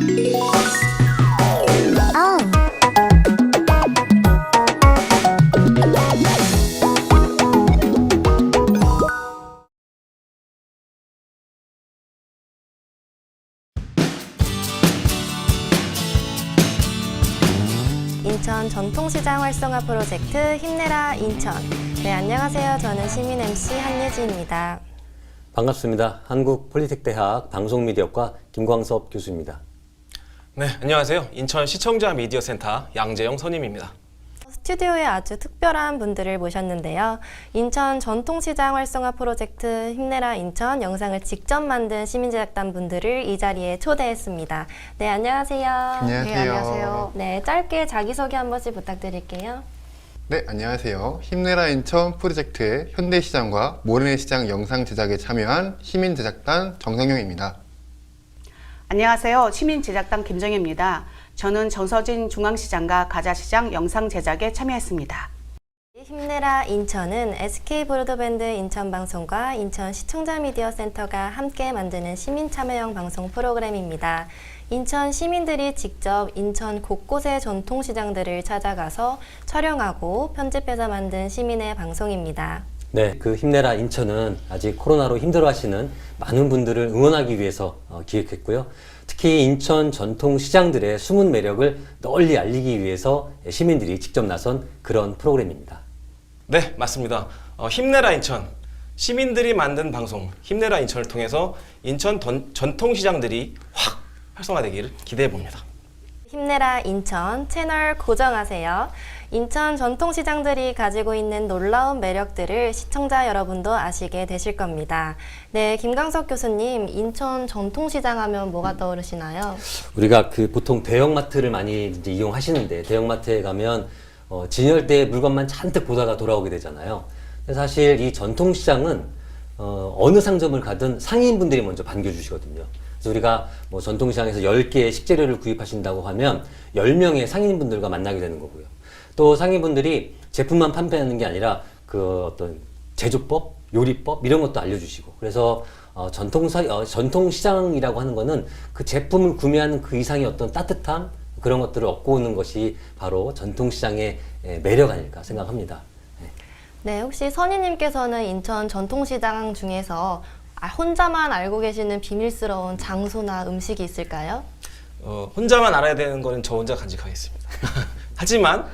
인천 전통시장 활성화 프로젝트 힘내라 인천. 네, 안녕하세요. 저는 시민 MC 한예지입니다. 반갑습니다. 한국폴리텍대학 방송미디어과 김광섭 교수입니다. 네, 안녕하세요. 인천 시청자 미디어센터 양재영 선임입니다. 스튜디오에 아주 특별한 분들을 모셨는데요. 인천 전통시장 활성화 프로젝트 힘내라 인천 영상을 직접 만든 시민제작단 분들을 이 자리에 초대했습니다. 네, 안녕하세요. 안녕하세요. 네, 안녕하세요. 네, 짧게 자기소개 한 번씩 부탁드릴게요. 네, 안녕하세요. 힘내라 인천 프로젝트의 현대시장과 모래내시장 영상 제작에 참여한 시민제작단 정성용입니다. 안녕하세요. 시민제작단 김정혜입니다. 저는 정서진 중앙시장과 가자시장 영상 제작에 참여했습니다. 힘내라 인천은 SK브로드밴드 인천방송과 인천 시청자미디어센터가 함께 만드는 시민참여형 방송 프로그램입니다. 인천 시민들이 직접 인천 곳곳의 전통시장들을 찾아가서 촬영하고 편집해서 만든 시민의 방송입니다. 네, 그 힘내라 인천은 아직 코로나로 힘들어하시는 많은 분들을 응원하기 위해서 기획했고요. 특히 인천 전통시장들의 숨은 매력을 널리 알리기 위해서 시민들이 직접 나선 그런 프로그램입니다. 네, 맞습니다. 힘내라 인천. 시민들이 만든 방송 힘내라 인천을 통해서 인천 전통시장들이 확 활성화되기를 기대해 봅니다. 힘내라 인천 채널 고정하세요. 인천 전통시장들이 가지고 있는 놀라운 매력들을 시청자 여러분도 아시게 되실 겁니다. 네, 김광석 교수님, 인천 전통시장 하면 뭐가 떠오르시나요? 우리가 보통 대형마트를 많이 이제 이용하시는데 대형마트에 가면 진열대에 물건만 잔뜩 보다가 돌아오게 되잖아요. 근데 사실 이 전통시장은 어느 상점을 가든 상인분들이 먼저 반겨주시거든요. 그래서 우리가 뭐 전통시장에서 10개의 식재료를 구입하신다고 하면 10명의 상인분들과 만나게 되는 거고요. 또 상인분들이 제품만 판매하는 게 아니라 그 어떤 제조법, 요리법 이런 것도 알려주시고, 그래서 전통시장이라고 하는 거는 그 제품을 구매하는 그 이상의 어떤 따뜻함, 그런 것들을 얻고 오는 것이 바로 전통시장의 매력 아닐까 생각합니다. 네, 혹시 선희님께서는 인천 전통시장 중에서 혼자만 알고 계시는 비밀스러운 장소나 음식이 있을까요? 혼자만 알아야 되는 거는 저 혼자 간직하겠습니다. 하지만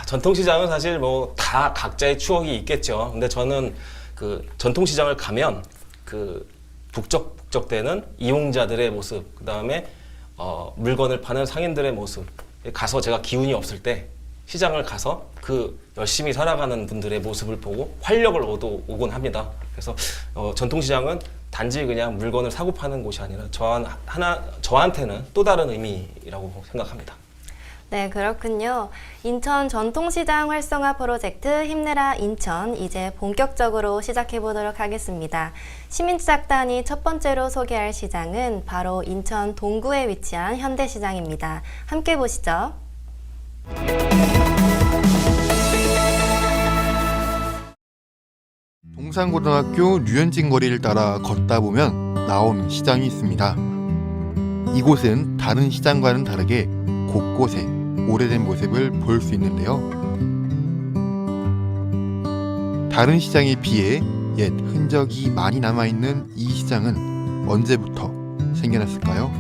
전통시장은 사실 뭐 다 각자의 추억이 있겠죠. 근데 저는 그 전통시장을 가면 그 북적북적대는 이용자들의 모습, 그 다음에 물건을 파는 상인들의 모습, 가서 제가 기운이 없을 때 시장을 가서 그 열심히 살아가는 분들의 모습을 보고 활력을 얻어오곤 합니다. 그래서 전통시장은 단지 그냥 물건을 사고 파는 곳이 아니라 저한테는 또 다른 의미라고 생각합니다. 네, 그렇군요. 인천 전통시장 활성화 프로젝트 힘내라 인천, 이제 본격적으로 시작해 보도록 하겠습니다. 시민제작단이 첫 번째로 소개할 시장은 바로 인천 동구에 위치한 현대시장입니다. 함께 보시죠. 동산고등학교 류현진 거리를 따라 걷다 보면 나오는 시장이 있습니다. 이곳은 다른 시장과는 다르게 곳곳에 오래된 모습을 볼 수 있는데요. 다른 시장에 비해 옛 흔적이 많이 남아있는 이 시장은 언제부터 생겨났을까요?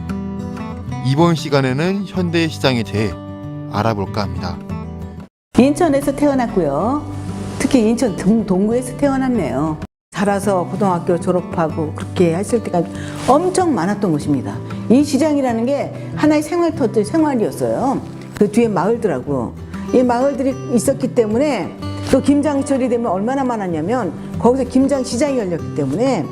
이번 시간에는 현대시장에 대해 알아볼까 합니다. 인천에서 태어났고요. 특히 인천 동구에서 태어났네요. 자라서 고등학교 졸업하고 그렇게 했을 때가 엄청 많았던 곳입니다. 이 시장이라는 게 하나의 생활이었어요. 그 뒤에 마을들하고 이 마을들이 있었기 때문에 또 김장철이 되면 얼마나 많았냐면 거기서 김장시장이 열렸기 때문에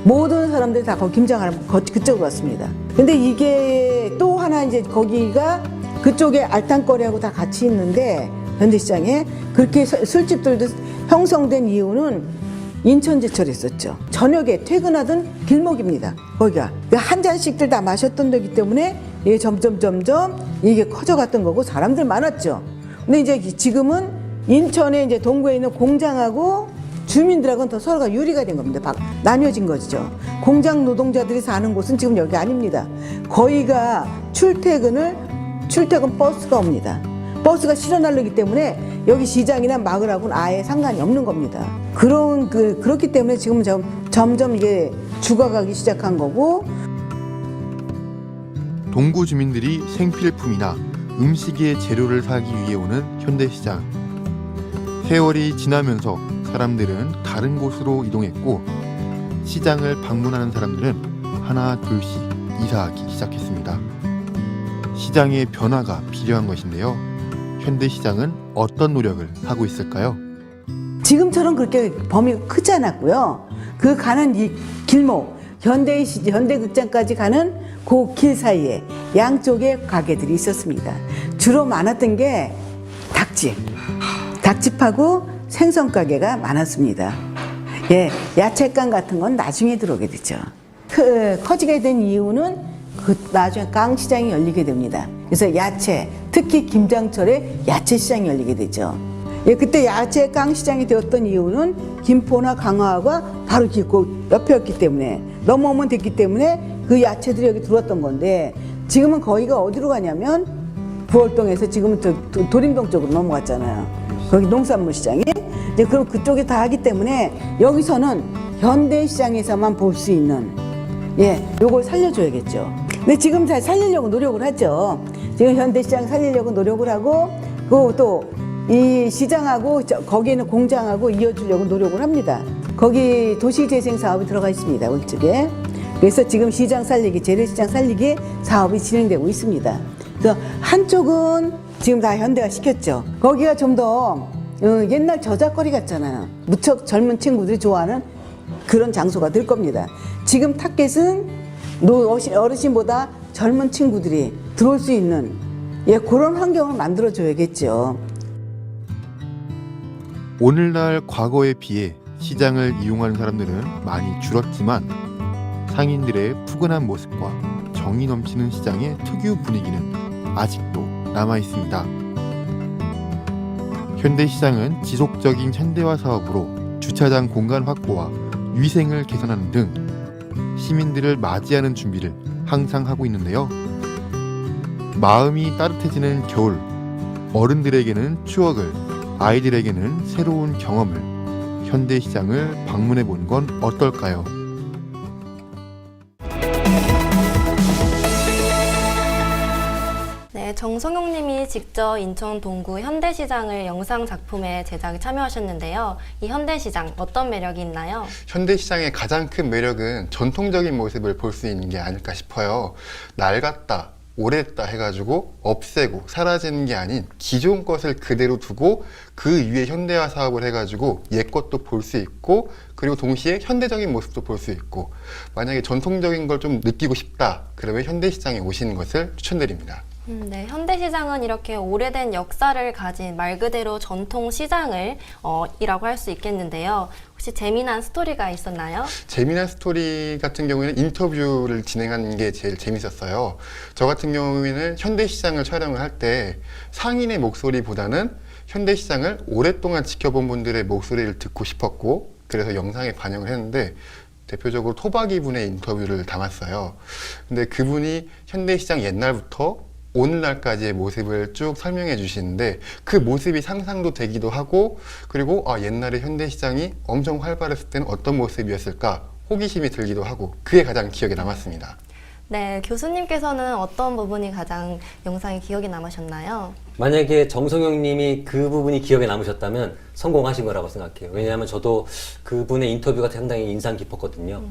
모든 사람들이 다 거기 김장하러 그쪽으로 왔습니다. 근데 이게 또 하나 이제 거기가 그쪽에 알탕거리하고 다 같이 있는데 현대시장에 그렇게 술집들도 형성된 이유는 인천제철이 있었죠. 저녁에 퇴근하던 길목입니다. 거기가 한 잔씩들 다 마셨던 데기 때문에 이게 점점 이게 커져갔던 거고 사람들 많았죠. 근데 이제 지금은 인천에 이제 동구에 있는 공장하고 주민들하고는 더 서로가 유리가 된 겁니다. 나뉘어진 거죠. 공장 노동자들이 사는 곳은 지금 여기 아닙니다. 거의가 출퇴근 버스가 옵니다. 버스가 실어 나르기 때문에 여기 시장이나 마을하고는 아예 상관이 없는 겁니다. 그렇기 때문에 지금 점점 이게 죽어가기 시작한 거고. 동구 주민들이 생필품이나 음식의 재료를 사기 위해 오는 현대시장. 세월이 지나면서 사람들은 다른 곳으로 이동했고 시장을 방문하는 사람들은 하나 둘씩 이사하기 시작했습니다. 시장의 변화가 필요한 것인데요. 현대시장은 어떤 노력을 하고 있을까요? 지금처럼 그렇게 범위가 크지 않았고요. 그 가는 이 길목, 현대극장까지 가는 그 길 사이에 양쪽에 가게들이 있었습니다. 주로 많았던 게 닭집하고 생선 가게가 많았습니다. 예, 야채깡 같은 건 나중에 들어오게 되죠. 커지게 된 이유는 나중에 깡 시장이 열리게 됩니다. 그래서 야채, 특히 김장철에 야채 시장이 열리게 되죠. 예, 그때 야채 깡 시장이 되었던 이유는 김포나 강화가 바로 그 옆이었기 때문에 넘어오면 됐기 때문에 그 야채들이 여기 들어왔던 건데 지금은 거기가 어디로 가냐면 부월동에서 지금은 도림동 쪽으로 넘어갔잖아요. 거기 농산물 시장이 이제 그럼 그쪽에 다 하기 때문에 여기서는 현대시장에서만 볼 수 있는 요걸 살려줘야겠죠. 근데 지금 잘 살리려고 노력을 하죠. 지금 현대시장 살리려고 노력을 하고 또 이 시장하고 거기에 있는 공장하고 이어주려고 노력을 합니다. 거기 도시재생 사업이 들어가 있습니다. 우측에. 그래서 지금 시장 살리기, 재래시장 살리기 사업이 진행되고 있습니다. 그래서 한쪽은 지금 다 현대화 시켰죠. 거기가 좀 더 옛날 저작거리 같잖아요. 무척 젊은 친구들이 좋아하는 그런 장소가 될 겁니다. 지금 타겟은 어르신보다 젊은 친구들이 들어올 수 있는 그런 환경을 만들어줘야겠죠. 오늘날 과거에 비해 시장을 이용하는 사람들은 많이 줄었지만 상인들의 푸근한 모습과 정이 넘치는 시장의 특유 분위기는 아직도 남아 있습니다. 현대시장은 지속적인 현대화 사업으로 주차장 공간 확보와 위생을 개선하는 등 시민들을 맞이하는 준비를 항상 하고 있는데요. 마음이 따뜻해지는 겨울, 어른들에게는 추억을, 아이들에게는 새로운 경험을, 현대시장을 방문해 보는 건 어떨까요? 네, 정성용 님이 직접 인천 동구 현대시장을 영상 작품에 제작에 참여하셨는데요. 이 현대시장 어떤 매력이 있나요? 현대시장의 가장 큰 매력은 전통적인 모습을 볼 수 있는 게 아닐까 싶어요. 낡았다, 오래됐다 해가지고 없애고 사라지는 게 아닌 기존 것을 그대로 두고 그 위에 현대화 사업을 해가지고 옛 것도 볼 수 있고 그리고 동시에 현대적인 모습도 볼 수 있고 만약에 전통적인 걸 좀 느끼고 싶다 그러면 현대시장에 오시는 것을 추천드립니다. 네, 현대시장은 이렇게 오래된 역사를 가진 말 그대로 전통시장을 이라고 할 수 있겠는데요. 혹시 재미난 스토리가 있었나요? 재미난 스토리 같은 경우에는 인터뷰를 진행하는 게 제일 재밌었어요. 저 같은 경우에는 현대시장을 촬영을 할 때 상인의 목소리보다는 현대시장을 오랫동안 지켜본 분들의 목소리를 듣고 싶었고 그래서 영상에 반영을 했는데 대표적으로 토박이 분의 인터뷰를 담았어요. 근데 그분이 현대시장 옛날부터 오늘날까지의 모습을 쭉 설명해 주시는데 그 모습이 상상도 되기도 하고 그리고 옛날에 현대시장이 엄청 활발했을 때는 어떤 모습이었을까 호기심이 들기도 하고 그게 가장 기억에 남았습니다. 네, 교수님께서는 어떤 부분이 가장 영상에 기억에 남으셨나요? 만약에 정성용 님이 그 부분이 기억에 남으셨다면 성공하신 거라고 생각해요. 왜냐하면 저도 그분의 인터뷰가 상당히 인상 깊었거든요.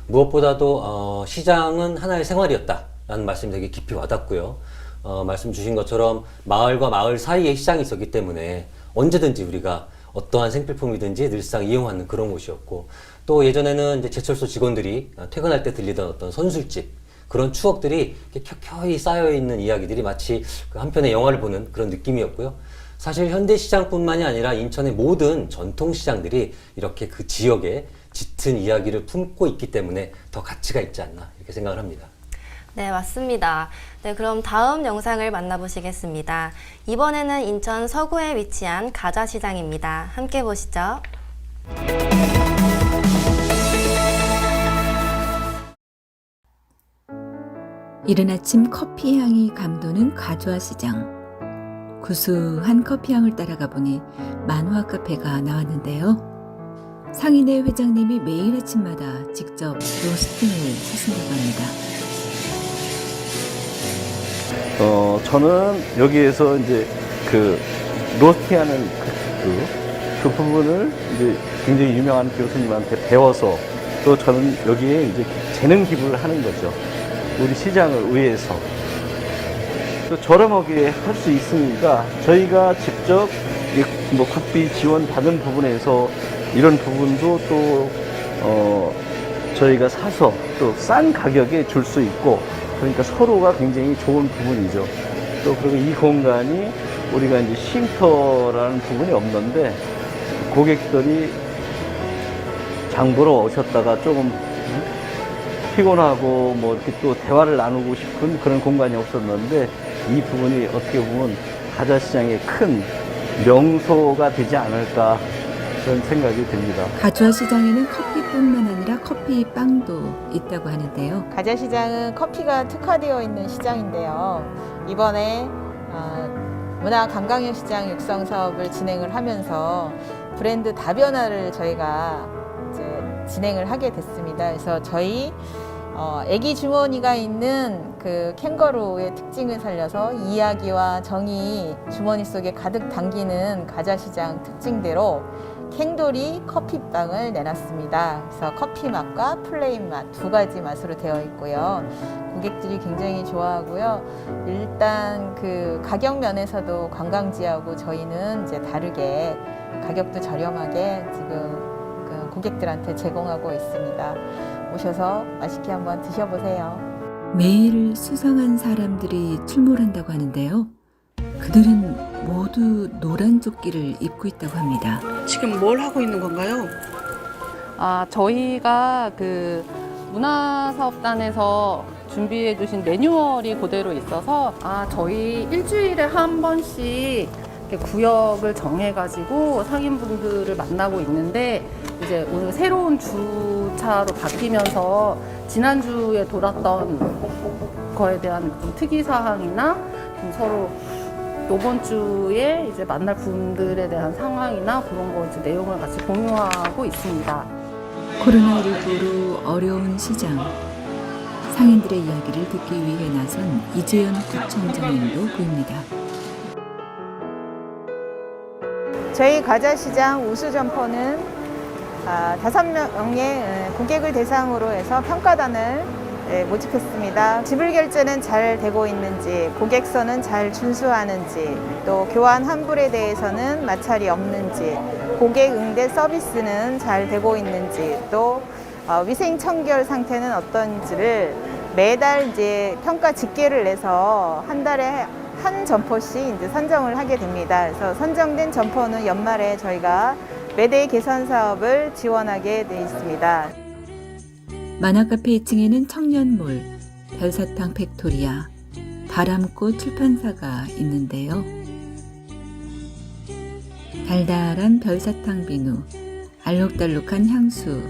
무엇보다도 시장은 하나의 생활이었다라는 말씀이 되게 깊이 와닿고요. 말씀 주신 것처럼 마을과 마을 사이에 시장이 있었기 때문에 언제든지 우리가 어떠한 생필품이든지 늘상 이용하는 그런 곳이었고 또 예전에는 이제 제철소 직원들이 퇴근할 때 들리던 어떤 선술집 그런 추억들이 켜켜이 쌓여있는 이야기들이 마치 그 한편의 영화를 보는 그런 느낌이었고요. 사실 현대시장뿐만이 아니라 인천의 모든 전통시장들이 이렇게 그 지역에 짙은 이야기를 품고 있기 때문에 더 가치가 있지 않나 이렇게 생각을 합니다. 네, 맞습니다. 네, 그럼 다음 영상을 만나보시겠습니다. 이번에는 인천 서구에 위치한 가자시장입니다. 함께 보시죠. 이른 아침 커피 향이 감도는 가주아 시장. 구수한 커피 향을 따라가 보니 만화 카페가 나왔는데요. 상인회 회장님이 매일 아침마다 직접 로스팅을 하신다고 합니다. 저는 여기에서 이제 그 로스팅하는 그 부분을 이제 굉장히 유명한 교수님한테 배워서 또 저는 여기에 이제 재능 기부를 하는 거죠. 우리 시장을 위해서. 또 저렴하게 할 수 있으니까 저희가 직접 뭐 국비 지원 받은 부분에서 이런 부분도 또 저희가 사서 또 싼 가격에 줄 수 있고 그러니까 서로가 굉장히 좋은 부분이죠. 또 그리고 이 공간이 우리가 이제 쉼터라는 부분이 없는데 고객들이 장 보러 오셨다가 조금 피곤하고 뭐 이렇게 또 대화를 나누고 싶은 그런 공간이 없었는데 이 부분이 어떻게 보면 가자시장의 큰 명소가 되지 않을까 그런 생각이 듭니다. 가주아 시장에는 커피뿐만 아니라 커피빵도 있다고 하는데요. 가자시장은 커피가 특화되어 있는 시장인데요. 이번에 문화관광역시장 육성 사업을 진행을 하면서 브랜드 다변화를 저희가 이제 진행을 하게 됐습니다. 그래서 저희 애기 주머니가 있는 그 캥거루의 특징을 살려서 이야기와 정이 주머니 속에 가득 담기는 가자시장 특징대로 캥돌이 커피빵을 내놨습니다. 그래서 커피 맛과 플레인 맛 두 가지 맛으로 되어 있고요. 고객들이 굉장히 좋아하고요. 일단 그 가격 면에서도 관광지하고 저희는 이제 다르게 가격도 저렴하게 지금 그 고객들한테 제공하고 있습니다. 오셔서 맛있게 한번 드셔보세요. 매일 수상한 사람들이 출몰한다고 하는데요. 그들은 모두 노란 조끼를 입고 있다고 합니다. 지금 뭘 하고 있는 건가요? 저희가 그 문화사업단에서 준비해 주신 매뉴얼이 그대로 있어서 저희 일주일에 한 번씩 이렇게 구역을 정해가지고 상인분들을 만나고 있는데 이제 오늘 새로운 주차로 바뀌면서 지난주에 돌았던 거에 대한 좀 특이사항이나 좀 서로 이번 주에 이제 만날 분들에 대한 상황이나 그런 거 이제 내용을 같이 공유하고 있습니다. 코로나19로 어려운 시장. 상인들의 이야기를 듣기 위해 나선 이재현 구청장님도 보입니다. 저희 가자시장 우수점포는 5명의 고객을 대상으로 해서 평가단을 모집했습니다. 지불 결제는 잘 되고 있는지, 고객선은 잘 준수하는지, 또 교환 환불에 대해서는 마찰이 없는지, 고객 응대 서비스는 잘 되고 있는지, 또 위생 청결 상태는 어떤지를 매달 이제 평가 집계를 내서 한 달에 한 점포씩 이제 선정을 하게 됩니다. 그래서 선정된 점포는 연말에 저희가 매대 개선 사업을 지원하게 되어 있습니다. 만화카페 2층에는 청년몰, 별사탕 팩토리아, 바람꽃 출판사가 있는데요. 달달한 별사탕 비누, 알록달록한 향수,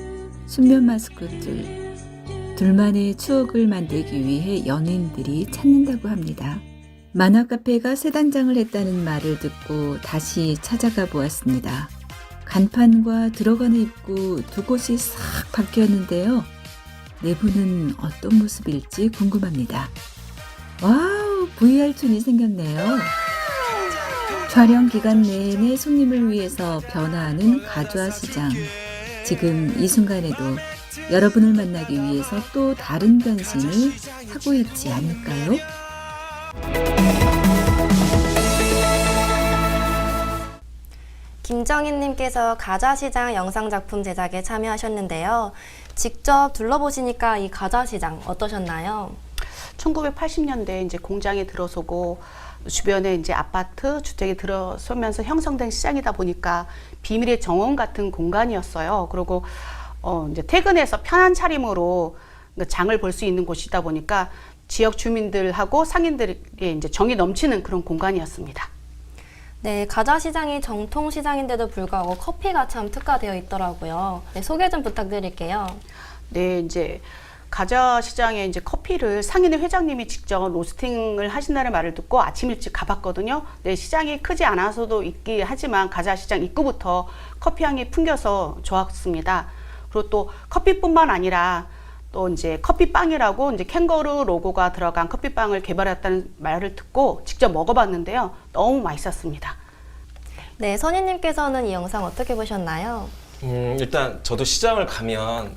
순면 마스크들, 둘만의 추억을 만들기 위해 연인들이 찾는다고 합니다. 만화카페가 새 단장을 했다는 말을 듣고 다시 찾아가 보았습니다. 간판과 들어가는 입구 두 곳이 싹 바뀌었는데요. 내부는 어떤 모습일지 궁금합니다. 와우, VR촌이 생겼네요. 촬영 기간 내내 손님을 위해서 변화하는 가주아 시장. 지금 이 순간에도 여러분을 만나기 위해서 또 다른 변신을 하고 있지 않을까요? 김정인님께서 가자시장 영상작품 제작에 참여하셨는데요. 직접 둘러보시니까 이 가자시장 어떠셨나요? 1980년대에 이제 공장에 들어서고 주변에 이제 아파트, 주택이 들어서면서 형성된 시장이다 보니까 비밀의 정원 같은 공간이었어요. 그리고 이제 퇴근해서 편한 차림으로 장을 볼 수 있는 곳이다 보니까 지역 주민들하고 상인들의 이제 정이 넘치는 그런 공간이었습니다. 네, 가자시장이 전통시장인데도 불구하고 커피가 참 특화되어 있더라고요. 네, 소개 좀 부탁드릴게요. 네, 이제 가자 시장에 이제 커피를 상인의 회장님이 직접 로스팅을 하신다는 말을 듣고 아침 일찍 가봤거든요. 네, 시장이 크지 않아서도 있긴 하지만 가자 시장 입구부터 커피 향이 풍겨서 좋았습니다. 그리고 또 커피뿐만 아니라 또 이제 커피빵이라고 이제 캥거루 로고가 들어간 커피빵을 개발했다는 말을 듣고 직접 먹어봤는데요. 너무 맛있었습니다. 네, 선희님께서는 이 영상 어떻게 보셨나요? 일단 저도 시장을 가면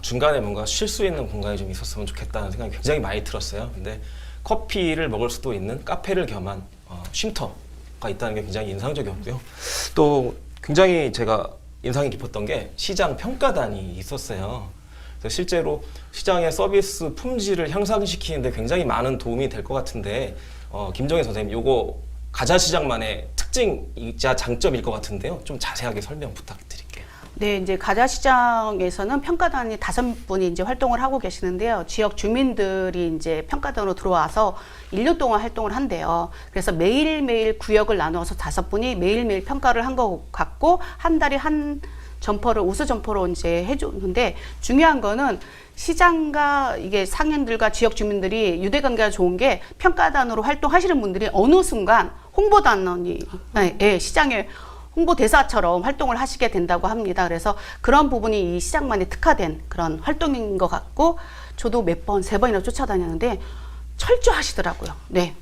중간에 뭔가 쉴 수 있는 공간이 좀 있었으면 좋겠다는 생각이 굉장히 많이 들었어요. 근데 커피를 먹을 수도 있는 카페를 겸한 쉼터가 있다는 게 굉장히 인상적이었고요. 또 굉장히 제가 인상이 깊었던 게 시장 평가단이 있었어요. 그래서 실제로 시장의 서비스 품질을 향상시키는데 굉장히 많은 도움이 될 것 같은데 김정혜 선생님, 요거 가자 시장만의 특징이자 장점일 것 같은데요. 좀 자세하게 설명 부탁드릴게요. 네, 이제 가자 시장에서는 평가단이 5분이 이제 활동을 하고 계시는데요. 지역 주민들이 이제 평가단으로 들어와서 1년 동안 활동을 한대요. 그래서 매일매일 구역을 나누어서 5분이 매일매일 평가를 한 것 같고, 한 달에 한 점퍼를 우수 점퍼로 이제 해주는데, 중요한 거는 시장과 이게 상인들과 지역 주민들이 유대관계가 좋은 게, 평가단으로 활동하시는 분들이 어느 순간 홍보단원이 시장에 홍보대사처럼 활동을 하시게 된다고 합니다. 그래서 그런 부분이 이 시장만의 특화된 그런 활동인 것 같고, 저도 몇 번, 3번이나 쫓아다녔는데 철저하시더라고요. 네.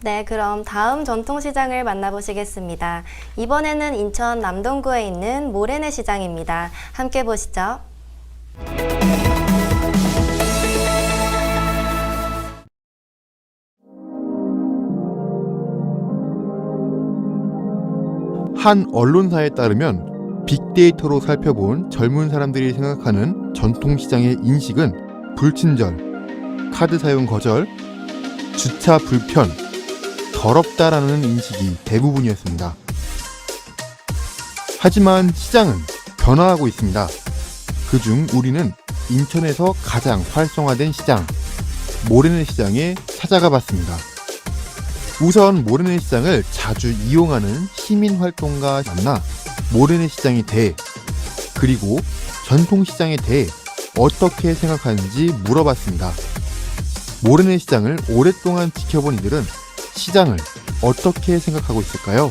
네, 그럼 다음 전통시장을 만나보시겠습니다. 이번에는 인천 남동구에 있는 모래내 시장입니다. 함께 보시죠. 한 언론사에 따르면 빅데이터로 살펴본 젊은 사람들이 생각하는 전통시장의 인식은 불친절, 카드 사용 거절, 주차 불편, 더럽다라는 인식이 대부분이었습니다. 하지만 시장은 변화하고 있습니다. 그중 우리는 인천에서 가장 활성화된 시장, 모래내 시장에 찾아가 봤습니다. 우선 모래내 시장을 자주 이용하는 시민활동가 만나 모래내 시장에 대해, 그리고 전통시장에 대해 어떻게 생각하는지 물어봤습니다. 모래내 시장을 오랫동안 지켜본 이들은 시장을 어떻게 생각하고 있을까요?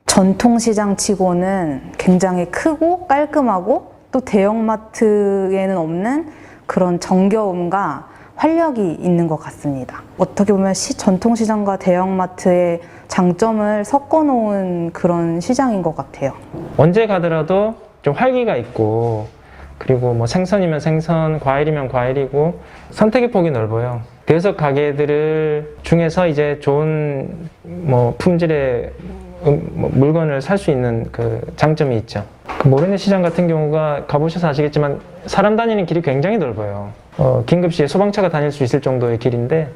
전통시장 치고는 굉장히 크고 깔끔하고 또 대형마트에는 없는 그런 정겨움과 활력이 있는 것 같습니다. 어떻게 보면 전통시장과 대형마트의 장점을 섞어놓은 그런 시장인 것 같아요. 언제 가더라도 좀 활기가 있고, 그리고 뭐 생선이면 생선, 과일이면 과일이고 선택의 폭이 넓어요. 대여섯 가게들 중에서 이제 좋은 뭐 품질의 물건을 살 수 있는 그 장점이 있죠. 그 모래내 시장 같은 경우가 가보셔서 아시겠지만 사람 다니는 길이 굉장히 넓어요. 긴급시에 소방차가 다닐 수 있을 정도의 길인데,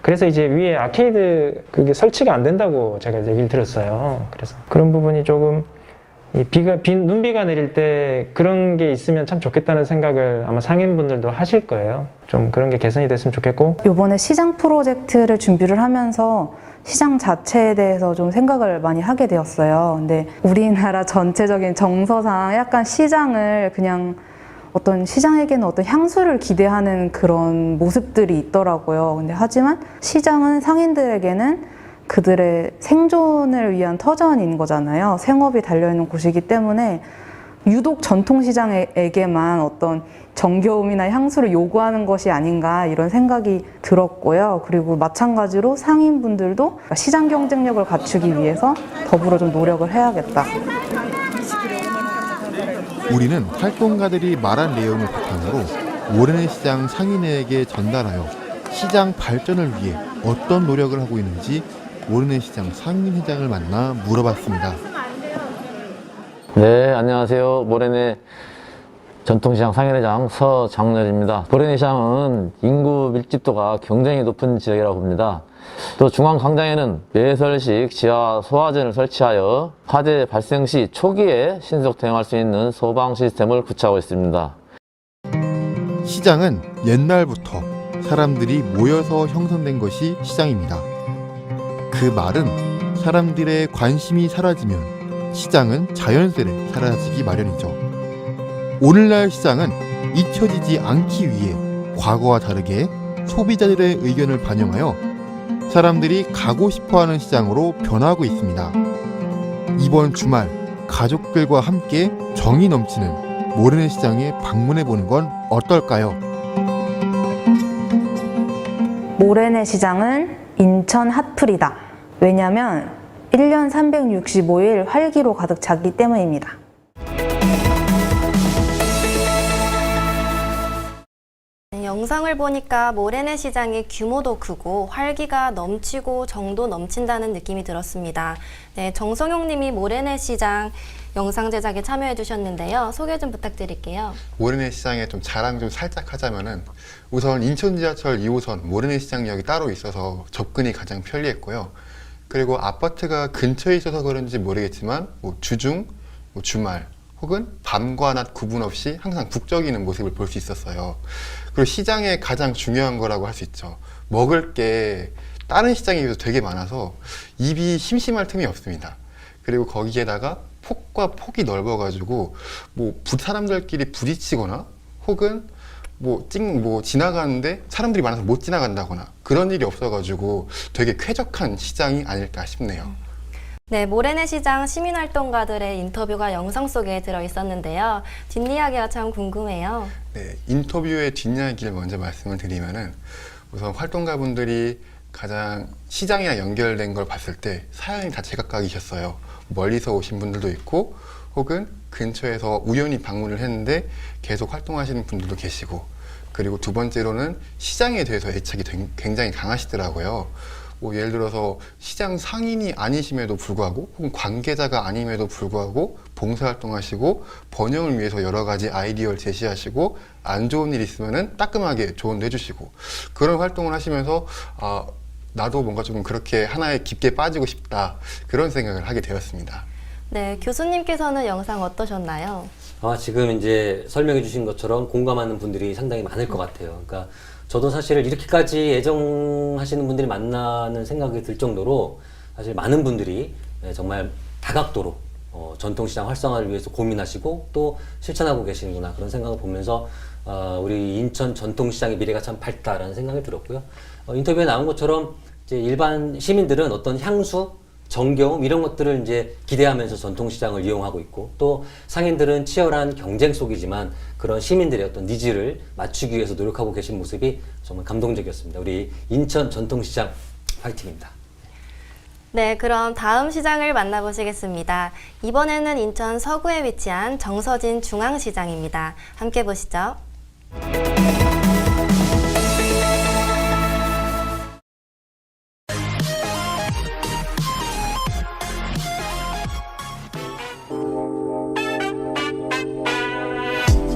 그래서 이제 위에 아케이드 그게 설치가 안 된다고 제가 얘기를 들었어요. 그래서 그런 부분이 조금 눈비가 내릴 때 그런 게 있으면 참 좋겠다는 생각을 아마 상인분들도 하실 거예요. 좀 그런 게 개선이 됐으면 좋겠고. 이번에 시장 프로젝트를 준비를 하면서 시장 자체에 대해서 좀 생각을 많이 하게 되었어요. 근데 우리나라 전체적인 정서상 약간 시장을 그냥 어떤 시장에게는 어떤 향수를 기대하는 그런 모습들이 있더라고요. 근데 하지만 시장은 상인들에게는 그들의 생존을 위한 터전인 거잖아요. 생업이 달려있는 곳이기 때문에 유독 전통시장에게만 어떤 정겨움이나 향수를 요구하는 것이 아닌가 이런 생각이 들었고요. 그리고 마찬가지로 상인분들도 시장 경쟁력을 갖추기 위해서 더불어 좀 노력을 해야겠다. 우리는 활동가들이 말한 내용을 바탕으로 모래내 시장 상인에게 전달하여 시장 발전을 위해 어떤 노력을 하고 있는지 모래내 시장 상인회장을 만나 물어봤습니다. 네, 안녕하세요. 모래내 전통시장 상인회장 서장렬입니다. 모래내 시장은 인구 밀집도가 굉장히 높은 지역이라고 봅니다. 또 중앙광장에는 매설식 지하 소화전을 설치하여 화재 발생 시 초기에 신속 대응할 수 있는 소방 시스템을 구축하고 있습니다. 시장은 옛날부터 사람들이 모여서 형성된 것이 시장입니다. 그 말은 사람들의 관심이 사라지면 시장은 자연스레 사라지기 마련이죠. 오늘날 시장은 잊혀지지 않기 위해 과거와 다르게 소비자들의 의견을 반영하여 사람들이 가고 싶어하는 시장으로 변화하고 있습니다. 이번 주말 가족들과 함께 정이 넘치는 모래내 시장에 방문해 보는 건 어떨까요? 모래내 시장은 인천 핫플이다. 왜냐하면 1년 365일 활기로 가득 차기 때문입니다. 영상을 보니까 모래내 시장의 규모도 크고 활기가 넘치고 정도 넘친다는 느낌이 들었습니다. 네, 정성용 님이 모래내 시장 영상 제작에 참여해 주셨는데요. 소개 좀 부탁드릴게요. 모래내 시장에 좀 자랑 좀 살짝 하자면은 우선 인천 지하철 2호선 모래내 시장역이 따로 있어서 접근이 가장 편리했고요. 그리고 아파트가 근처에 있어서 그런지 모르겠지만 뭐 주중, 뭐 주말 혹은 밤과 낮 구분 없이 항상 북적이는 모습을 볼 수 있었어요. 그리고 시장의 가장 중요한 거라고 할 수 있죠. 먹을 게 다른 시장에 비해서 되게 많아서 입이 심심할 틈이 없습니다. 그리고 거기에다가 폭과 폭이 넓어가지고 뭐 사람들끼리 부딪히거나 혹은 뭐 지나가는데 사람들이 많아서 못 지나간다거나 그런 일이 없어가지고 되게 쾌적한 시장이 아닐까 싶네요. 네, 모래내 시장 시민활동가들의 인터뷰가 영상 속에 들어 있었는데요. 뒷이야기가 참 궁금해요. 네, 인터뷰의 뒷이야기를 먼저 말씀을 드리면은 우선 활동가분들이 가장 시장이랑 연결된 걸 봤을 때 사연이 다 제각각이셨어요. 멀리서 오신 분들도 있고 혹은 근처에서 우연히 방문을 했는데 계속 활동하시는 분들도 계시고, 그리고 두 번째로는 시장에 대해서 애착이 굉장히 강하시더라고요. 뭐 예를 들어서 시장 상인이 아니심에도 불구하고 혹은 관계자가 아님에도 불구하고 봉사활동하시고 번영을 위해서 여러 가지 아이디어를 제시하시고 안 좋은 일 있으면은 따끔하게 조언도 해주시고, 그런 활동을 하시면서 나도 뭔가 좀 그렇게 하나에 깊게 빠지고 싶다, 그런 생각을 하게 되었습니다. 네, 교수님께서는 영상 어떠셨나요? 지금 이제 설명해 주신 것처럼 공감하는 분들이 상당히 많을 것 같아요. 그러니까 저도 사실 이렇게까지 애정하시는 분들이 많나는 생각이 들 정도로 사실 많은 분들이 정말 다각도로 전통시장 활성화를 위해서 고민하시고 또 실천하고 계시는구나, 그런 생각을 보면서 우리 인천 전통시장의 미래가 참 밝다라는 생각이 들었고요. 인터뷰에 나온 것처럼 이제 일반 시민들은 어떤 향수, 정겨움 이런 것들을 이제 기대하면서 전통시장을 이용하고 있고, 또 상인들은 치열한 경쟁 속이지만 그런 시민들의 어떤 니즈를 맞추기 위해서 노력하고 계신 모습이 정말 감동적이었습니다. 우리 인천 전통시장 화이팅입니다. 네, 그럼 다음 시장을 만나보시겠습니다. 이번에는 인천 서구에 위치한 정서진 중앙시장입니다. 함께 보시죠.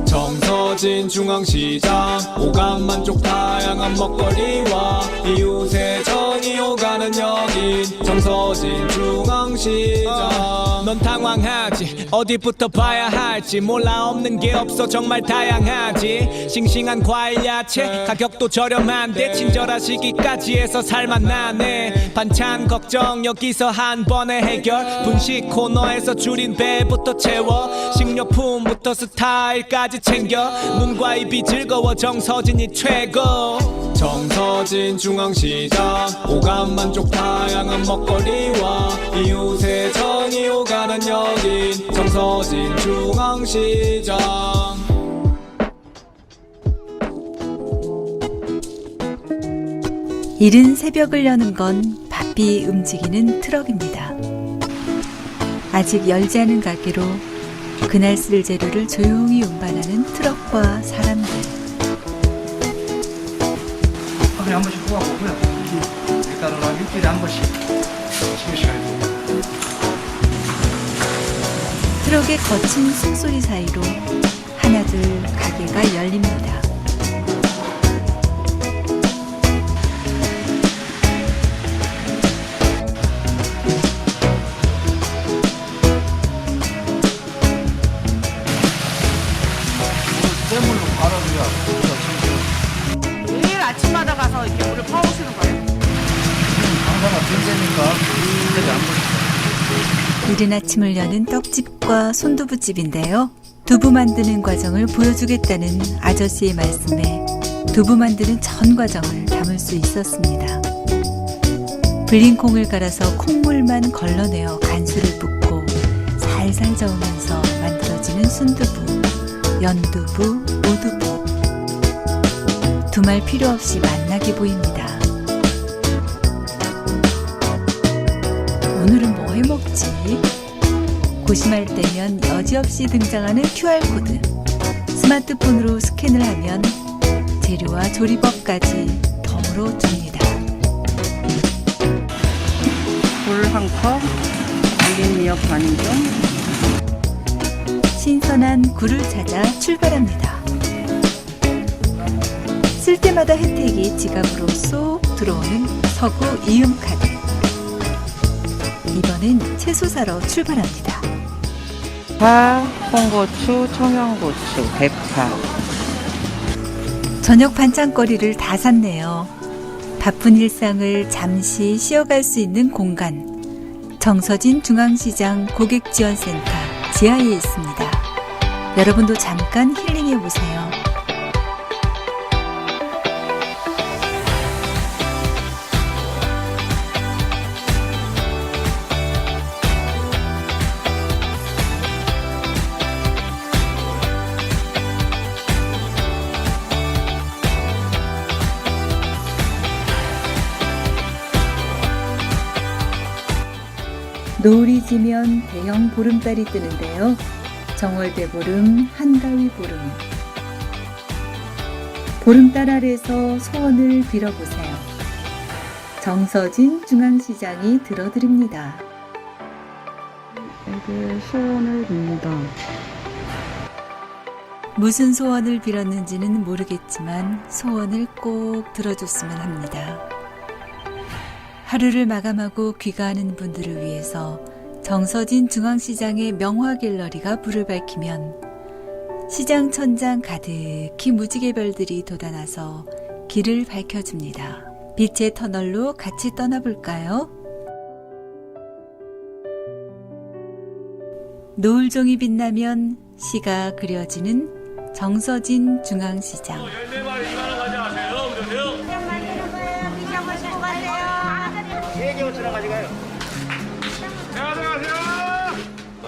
정서진 중앙시장, 오감 만족 다양한 먹거리와 이웃의 정이 오가는 여긴 정서진 중앙시장. 넌 당황하지, 어디부터 봐야 할지 몰라, 없는 게 없어 정말 다양하지. 싱싱한 과일 야채 가격도 저렴한데 친절하시기까지 해서 살만하네. 반찬 걱정 여기서 한 번에 해결, 분식 코너에서 줄인 배부터 채워, 식료품부터 스타일까지 챙겨, 눈과 입이 즐거워 정서진이 최고. 정서진 중앙시장, 오감 만족 다양한 먹거리와 이웃의 정이 오가는 여긴 정서진 중앙시장. 이른 새벽을 여는 건 바삐 움직이는 트럭입니다. 아직 열지 않은 가게로 그날 쓸 재료를 조용히 운반하는 트럭과 사람들. 하루에 한 번씩 뽑아보고요. 일단은 일주일에 한 번씩 심으셔야 돼요. 트럭의 거친 숨소리 사이로 하나둘 가게가 열립니다. 샘물로 갈아줘야 매일 아침마다 가서 이렇게 물을 퍼오시는 거예요? 강사가 빈대니까 일주일에 한 번씩. 이른 아침을 여는 떡집과 손두부집인데요. 두부 만드는 과정을 보여주겠다는 아저씨의 말씀에 두부 만드는 전 과정을 담을 수 있었습니다. 불린 콩을 갈아서 콩물만 걸러내어 간수를 붓고 살살 저으면서 만들어지는 순두부, 연두부, 오두부. 두말 필요 없이 맛나게 보입니다. 오늘은 뭐 해먹지? 고심할 때면 여지없이 등장하는 QR코드. 스마트폰으로 스캔을 하면 재료와 조리법까지 덤으로 줍니다. 물 1컵, 말린 미역 반죽. 신선한 굴을 찾아 출발합니다. 쓸 때마다 혜택이 지갑으로 쏙 들어오는 서구 이음카드. 이번엔 채소 사러 출발합니다. 파, 홍고추, 청양고추, 대파. 저녁 반찬거리를 다 샀네요. 바쁜 일상을 잠시 쉬어갈 수 있는 공간. 정서진 중앙시장 고객지원센터 지하에 있습니다. 여러분도 잠깐 힐링해 보세요. 노을이 지면 대형 보름달이 뜨는데요. 정월대 보름, 한가위 보름. 보름달 아래서 소원을 빌어보세요. 정서진 중앙시장이 들어드립니다. 이게 소원을 빕니다. 무슨 소원을 빌었는지는 모르겠지만 소원을 꼭 들어줬으면 합니다. 하루를 마감하고 귀가하는 분들을 위해서 정서진 중앙시장의 명화갤러리가 불을 밝히면 시장 천장 가득히 무지개별들이 돋아나서 길을 밝혀줍니다. 빛의 터널로 같이 떠나볼까요? 노을종이 빛나면 시가 그려지는 정서진 중앙시장.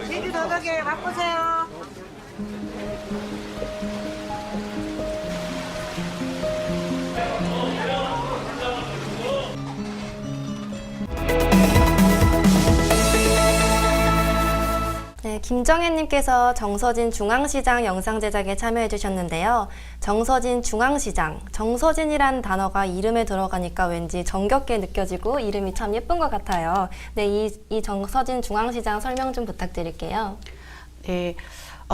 제주 더덕에 맛보세요. 네, 김정혜님께서 정서진 중앙시장 영상 제작에 참여해 주셨는데요. 정서진 중앙시장, 정서진이라는 단어가 이름에 들어가니까 왠지 정겹게 느껴지고 이름이 참 예쁜 것 같아요. 네, 이 정서진 중앙시장 설명 좀 부탁드릴게요. 네.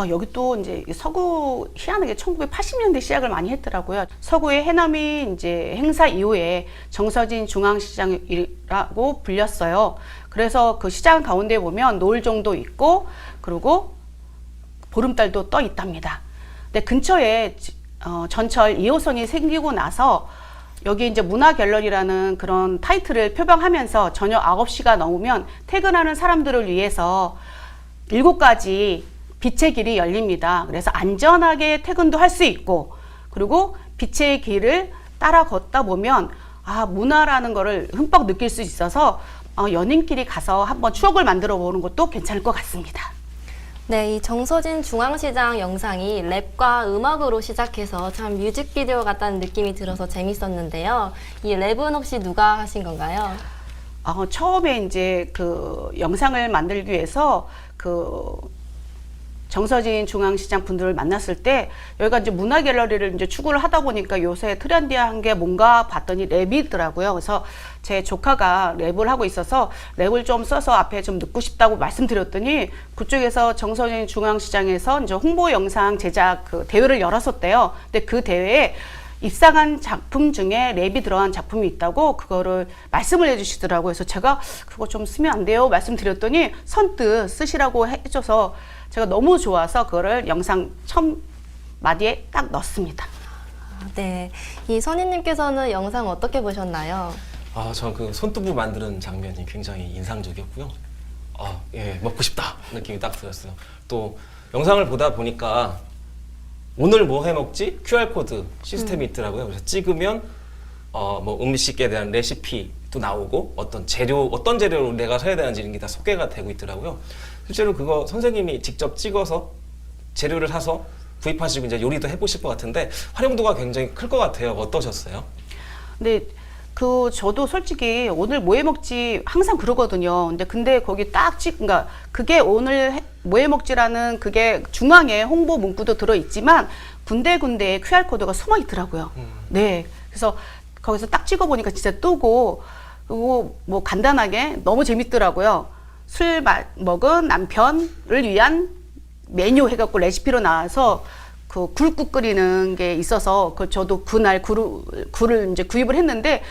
여기 또 이제 서구 희한하게 1980년대 시작을 많이 했더라고요. 서구의 해넘이 이제 행사 이후에 정서진 중앙시장이라고 불렸어요. 그래서 그 시장 가운데 보면 노을종도 있고 그리고 보름달도 떠 있답니다. 근데 근처에 전철 2호선이 생기고 나서 여기 이제 문화갤러리라는 그런 타이틀을 표방하면서 저녁 9시가 넘으면 퇴근하는 사람들을 위해서 7가지 빛의 길이 열립니다. 그래서 안전하게 퇴근도 할 수 있고 그리고 빛의 길을 따라 걷다 보면 문화라는 거를 흠뻑 느낄 수 있어서 연인끼리 가서 한번 추억을 만들어 보는 것도 괜찮을 것 같습니다. 네, 이 정서진 중앙시장 영상이 랩과 음악으로 시작해서 참 뮤직비디오 같다는 느낌이 들어서 재밌었는데요. 이 랩은 혹시 누가 하신 건가요? 처음에 이제 그 영상을 만들기 위해서 정서진 중앙시장 분들을 만났을 때 여기가 이제 문화갤러리를 이제 추구를 하다 보니까 요새 트렌디한 게 뭔가 봤더니 랩이더라고요. 그래서 제 조카가 랩을 하고 있어서 랩을 좀 써서 앞에 좀 넣고 싶다고 말씀드렸더니 그쪽에서 정서진 중앙시장에서 이제 홍보 영상 제작 그 대회를 열었었대요. 근데 그 대회에 입상한 작품 중에 랩이 들어간 작품이 있다고 그거를 말씀을 해주시더라고요. 그래서 제가 그거 좀 쓰면 안 돼요 말씀드렸더니 선뜻 쓰시라고 해줘서 제가 너무 좋아서 그거를 영상 첫 마디에 딱 넣었습니다. 네, 이 선희님께서는 영상 어떻게 보셨나요? 전 그 손두부 만드는 장면이 굉장히 인상적이었고요. 예, 먹고 싶다 느낌이 딱 들었어요. 또 영상을 보다 보니까 오늘 뭐 해 먹지? QR코드 시스템이 있더라고요. 그래서 찍으면 뭐 음식에 대한 레시피도 나오고 어떤 재료를 내가 사야 되는지 이런 게 다 소개가 되고 있더라고요. 실제로 그거 선생님이 직접 찍어서 재료를 사서 구입하시고 이제 요리도 해보실 것 같은데 활용도가 굉장히 클 것 같아요. 어떠셨어요? 근데 저도 솔직히 오늘 뭐 해 먹지 항상 그러거든요. 근데 거기 그러니까 그게 오늘 뭐 해 먹지라는 그게 중앙에 홍보 문구도 들어 있지만 군데군데 QR코드가 숨어 있더라고요. 네. 그래서 거기서 딱 찍어 보니까 진짜 뜨고, 그리고 뭐 간단하게 너무 재밌더라고요. 술 먹은 남편을 위한 메뉴 해갖고 레시피로 나와서 그 굴국 끓이는 게 있어서 저도 그날 굴을 이제 구입을 했는데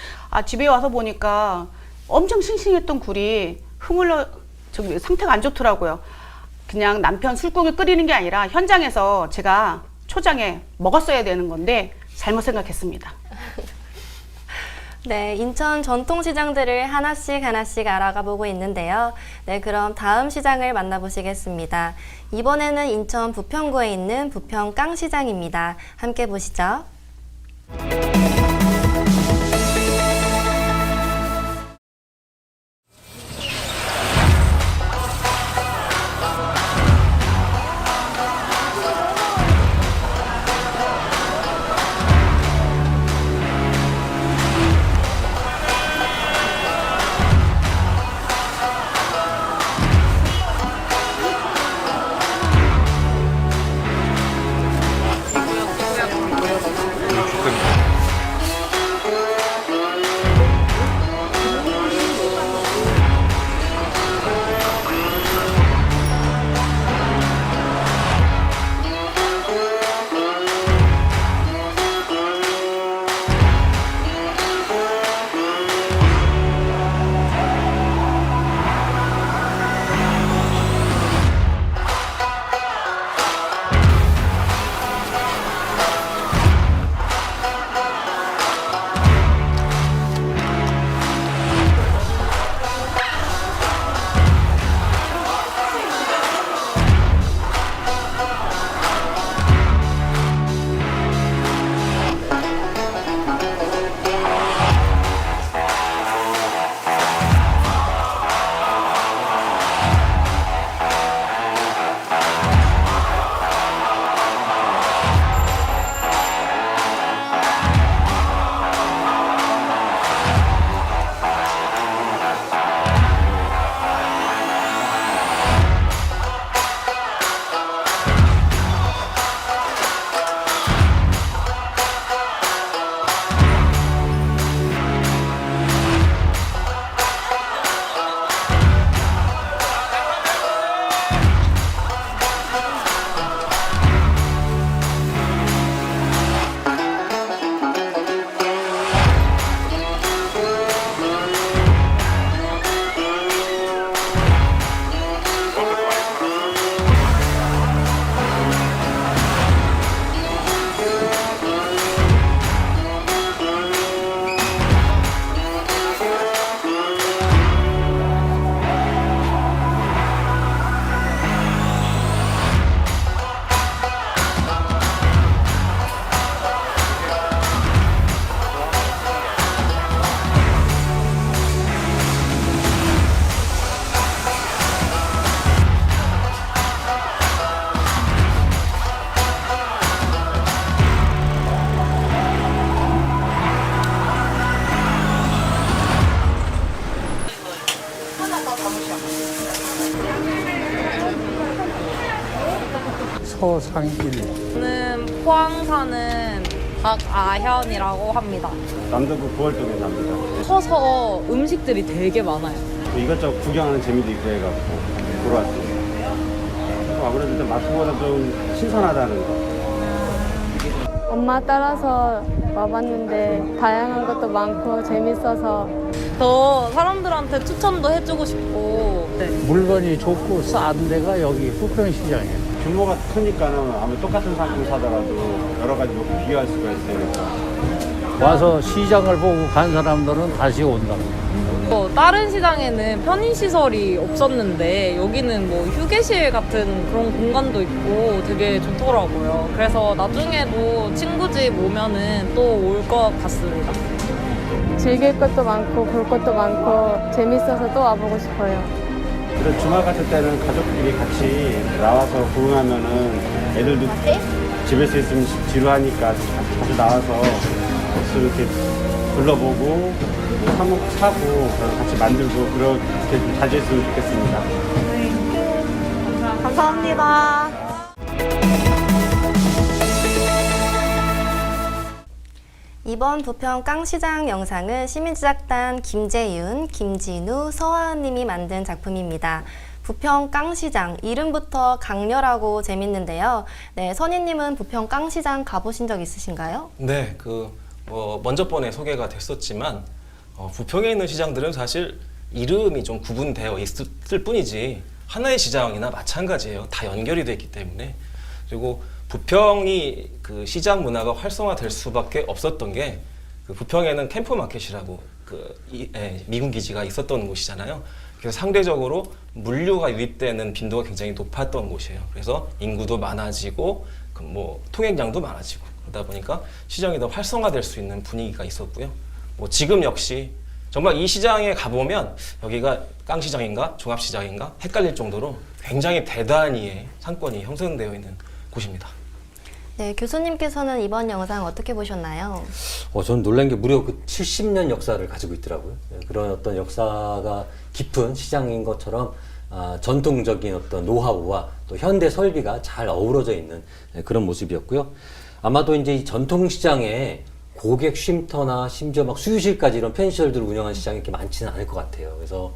집에 와서 보니까 엄청 싱싱했던 굴이 상태가 안 좋더라고요. 그냥 남편 술국을 끓이는 게 아니라 현장에서 제가 초장에 먹었어야 되는 건데 잘못 생각했습니다. 네, 인천 전통시장들을 하나씩 알아가 보고 있는데요. 네, 그럼 다음 시장을 만나보시겠습니다. 이번에는 인천 부평구에 있는 부평 깡시장입니다. 함께 보시죠. 서상길. 저는 포항 사는 박아현이라고 합니다. 남자부 9월 쪽에 납니다. 커서 음식들이 되게 많아요. 이것저것 구경하는 재미도 있고 해갖고 보러 왔습니다. 아무래도 좀 마트보다 좀 신선하다는 거. 엄마 따라서 와봤는데 다양한 것도 많고 재밌어서 더 사람들한테 추천도 해주고 싶고. 물건이 좋고 싼 데가 여기 부평시장이에요. 규모가 크니까는 아무 똑같은 상품 사더라도 여러 가지 놓고 비교할 수가 있으니까. 와서 시장을 보고 간 사람들은 다시 온답니다. 다른 시장에는 편의시설이 없었는데 여기는 뭐 휴게실 같은 그런 공간도 있고 되게 좋더라고요. 그래서 나중에도 친구 집 오면은 또 올 것 같습니다. 즐길 것도 많고 볼 것도 많고 재밌어서 또 와보고 싶어요. 그런 주말 같은 때는 가족끼리 같이 나와서 구경하면은 애들도 집에서 있으면 지루하니까 자주 나와서 이렇게 둘러보고 한몫 사고 같이 만들고 그렇게 좀 자주 했으면 좋겠습니다. 감사합니다. 이번 부평 깡시장 영상은 시민제작단 김재윤, 김진우, 서하은 님이 만든 작품입니다. 부평 깡시장, 이름부터 강렬하고 재밌는데요. 네, 선희님은 부평 깡시장 가보신 적 있으신가요? 네, 먼저 번에 소개가 됐었지만 부평에 있는 시장들은 사실 이름이 좀 구분되어 있을 뿐이지 하나의 시장이나 마찬가지예요. 다 연결이 되어 있기 때문에. 그리고 부평이 그 시장 문화가 활성화될 수밖에 없었던 게 그 부평에는 캠프마켓이라고 미군 기지가 있었던 곳이잖아요. 그래서 상대적으로 물류가 유입되는 빈도가 굉장히 높았던 곳이에요. 그래서 인구도 많아지고 통행량도 많아지고 그러다 보니까 시장이 더 활성화될 수 있는 분위기가 있었고요. 지금 역시 정말 이 시장에 가보면 여기가 깡시장인가 종합시장인가 헷갈릴 정도로 굉장히 대단히의 상권이 형성되어 있는 곳입니다. 네, 교수님께서는 이번 영상 어떻게 보셨나요? 저는 놀란 게 무려 그 70년 역사를 가지고 있더라고요. 그런 어떤 역사가 깊은 시장인 것처럼 전통적인 어떤 노하우와 또 현대 설비가 잘 어우러져 있는 그런 모습이었고요. 아마도 이제 이 전통시장에 고객 쉼터나 심지어 막 수유실까지 이런 편의시설들을 운영하는 시장이 이렇게 많지는 않을 것 같아요. 그래서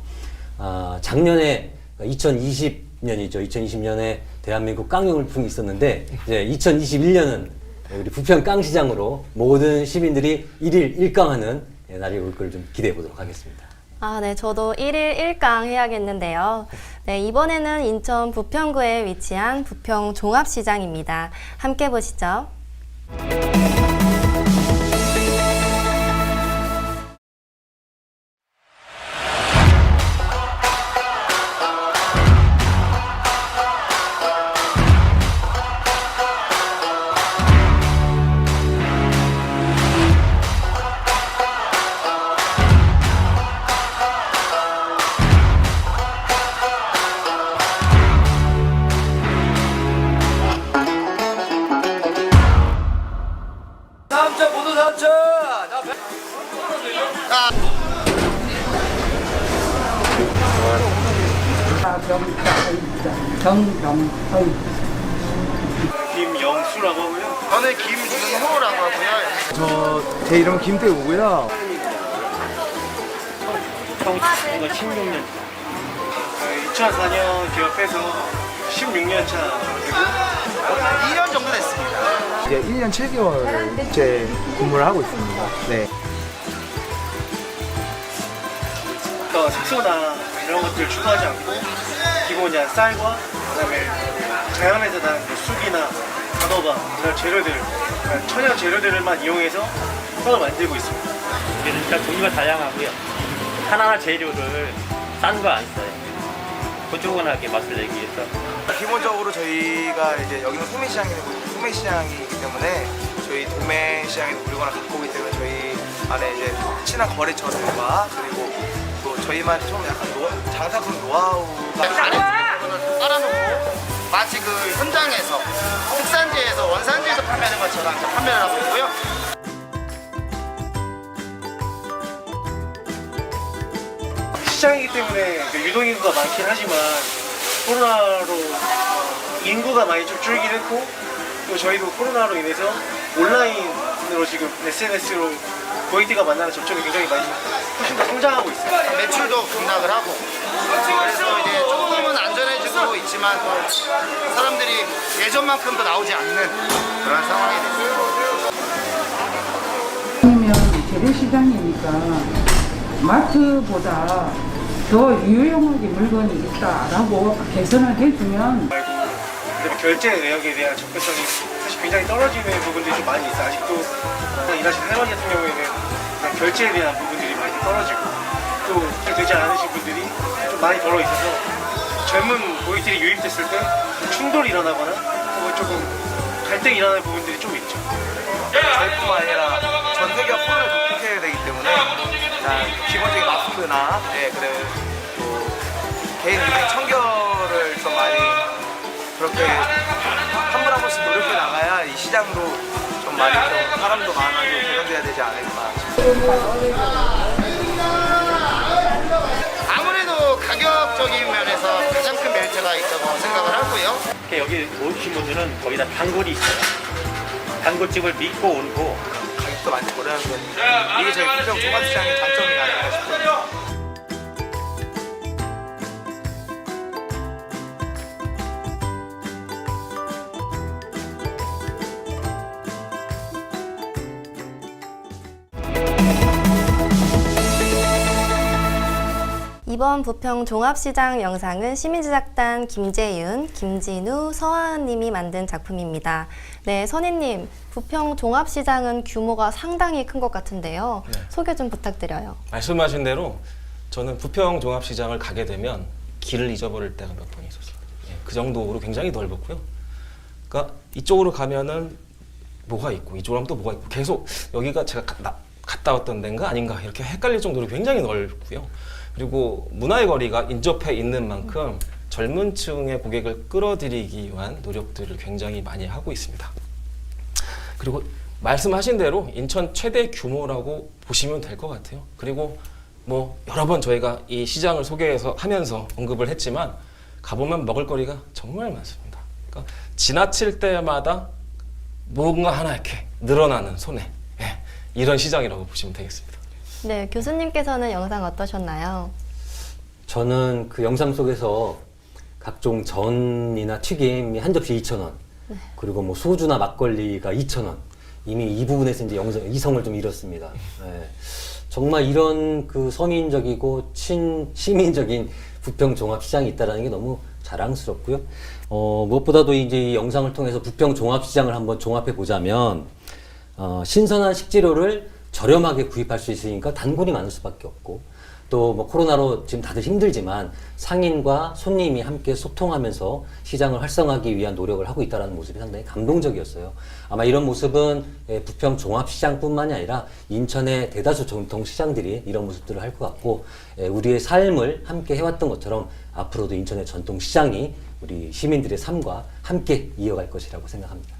작년에 2020년이죠. 2020년에 대한민국 깡열풍이 있었는데 이제 2021년은 우리 부평 깡시장으로 모든 시민들이 1일 1깡하는 날이 올 걸 좀 기대해 보도록 하겠습니다. 네, 저도 1일 1깡 해야겠는데요. 네, 이번에는 인천 부평구에 위치한 부평 종합시장입니다. 함께 보시죠. 김영수라고 하고요. 저는 김준호라고 하고요. 제 이름은 김태우고요. 총 16년. 2004년 기업해서 16년 차 되고 2년 정도 됐습니다. 이제 1년 7개월째 근무를 하고 있습니다. 네. 색소나 이런 것들 추가하지 않고 기본 그냥 쌀과 그다음에 자연에서 나는 쑥이나 단호박 이런 재료들, 천연 재료들만 이용해서 떡을 만들고 있습니다. 여기는 진짜 종류가 다양하고요. 하나하나 재료를 싼 거 안 써요. 고주곤하게 맛을 내기 위해서. 기본적으로 저희가 이제 여기는 소매시장이기 때문에 저희 도매시장에 물건을 갖고 오기 때문에 저희 안에 이제 친한 거래처들과 그리고 또 저희만 좀 약간 장사꾼 노하우가 깔아놓고 마치 그 현장에서 특산지에서 원산지에서 판매하는 것처럼 판매를 하고 있고요. 시장이기 때문에 유동인구가 많긴 하지만 코로나로 인구가 많이 좀 줄긴 했고 또 저희도 코로나로 인해서 온라인으로 지금 SNS로 고객들과 만나는 접촉이 굉장히 많이 훨씬 더 성장하고 있습니다. 매출도 급락을 하고 그래서 이제 조금은 안전해지고 있지만 또 사람들이 예전만큼 더 나오지 않는 그런 상황이 됐어요. 아니면 재래시장이니까 마트보다 더 유용하게 물건이 있다라고 개선을 해주면 그리고 결제 내역에 대한 접근성이 사실 굉장히 떨어지는 부분들이 좀 많이 있어요. 아직도 일하시는 할머니 같은 경우에는 결제에 대한 부분들이 많이 떨어지고 또 잘 되지 않으신 분들이 좀 많이 벌어 있어서 젊은 고객들이 유입됐을 때 충돌이 일어나거나 조금 갈등이 일어나는 부분들이 좀 있죠. 저희뿐만 아니라 전 세계가 코로나를 극복해야 되기 때문에 기본적인 마스크나 또 개인 위생 청결을 좀 많이 그렇게 한 분 한 번씩 노력해 나가야 이 시장도 좀 많이 좀 사람도 많아지고 개선돼야 되지 않을까 싶습니다. 아무래도 가격적인 면에서 가장 큰 메리트가 있다고 생각을 하고요. 여기 오신 분들은 거의 다 단골이 있어요. 단골집을 믿고 오고 가격도 많이 고려하는 건 이게 저희 부평 종합시장의 장점이 아닐까 싶습니다. 이번 부평 종합시장 영상은 시민제작단 김재윤, 김진우, 서하은 님이 만든 작품입니다. 네, 선희님, 부평 종합시장은 규모가 상당히 큰 것 같은데요. 네. 소개 좀 부탁드려요. 말씀하신 대로 저는 부평 종합시장을 가게 되면 길을 잊어버릴 때가 몇 번 있었어요. 그 정도로 굉장히 넓었고요. 그러니까 이쪽으로 가면은 뭐가 있고 이쪽으로 하면 또 뭐가 있고 계속 여기가 제가 갔다 왔던 데인가 아닌가 이렇게 헷갈릴 정도로 굉장히 넓고요. 그리고 문화의 거리가 인접해 있는 만큼 젊은 층의 고객을 끌어들이기 위한 노력들을 굉장히 많이 하고 있습니다. 그리고 말씀하신 대로 인천 최대 규모라고 보시면 될 것 같아요. 그리고 뭐 여러 번 저희가 이 시장을 소개해서 하면서 언급을 했지만 가보면 먹을거리가 정말 많습니다. 그러니까 지나칠 때마다 뭔가 하나 이렇게 늘어나는 손에 이런 시장이라고 보시면 되겠습니다. 네, 교수님께서는 영상 어떠셨나요? 저는 그 영상 속에서 각종 전이나 튀김이 한 접시 2,000원, 네. 그리고 뭐 소주나 막걸리가 2,000원. 이미 이 부분에서 이제 이성을 좀 잃었습니다. 네. 정말 이런 그 서민적이고 시민적인 부평 종합시장이 있다는 게 너무 자랑스럽고요. 무엇보다도 이제 이 영상을 통해서 부평 종합시장을 한번 종합해 보자면, 신선한 식재료를 저렴하게 구입할 수 있으니까 단골이 많을 수밖에 없고, 또 뭐 코로나로 지금 다들 힘들지만 상인과 손님이 함께 소통하면서 시장을 활성화하기 위한 노력을 하고 있다는 모습이 상당히 감동적이었어요. 아마 이런 모습은 부평 종합시장뿐만이 아니라 인천의 대다수 전통시장들이 이런 모습들을 할 것 같고, 우리의 삶을 함께 해왔던 것처럼 앞으로도 인천의 전통시장이 우리 시민들의 삶과 함께 이어갈 것이라고 생각합니다.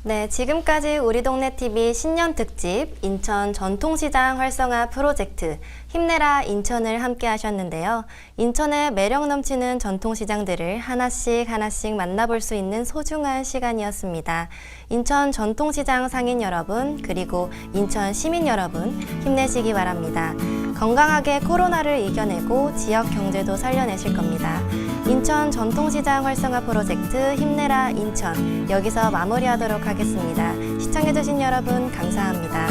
네, 지금까지 우리 동네 TV 신년 특집 인천 전통시장 활성화 프로젝트 힘내라 인천을 함께 하셨는데요. 인천의 매력 넘치는 전통시장들을 하나씩 만나볼 수 있는 소중한 시간이었습니다. 인천 전통시장 상인 여러분, 그리고 인천 시민 여러분, 힘내시기 바랍니다. 건강하게 코로나를 이겨내고 지역 경제도 살려내실 겁니다. 인천 전통시장 활성화 프로젝트 힘내라 인천, 여기서 마무리하도록 하겠습니다. 시청해주신 여러분 감사합니다.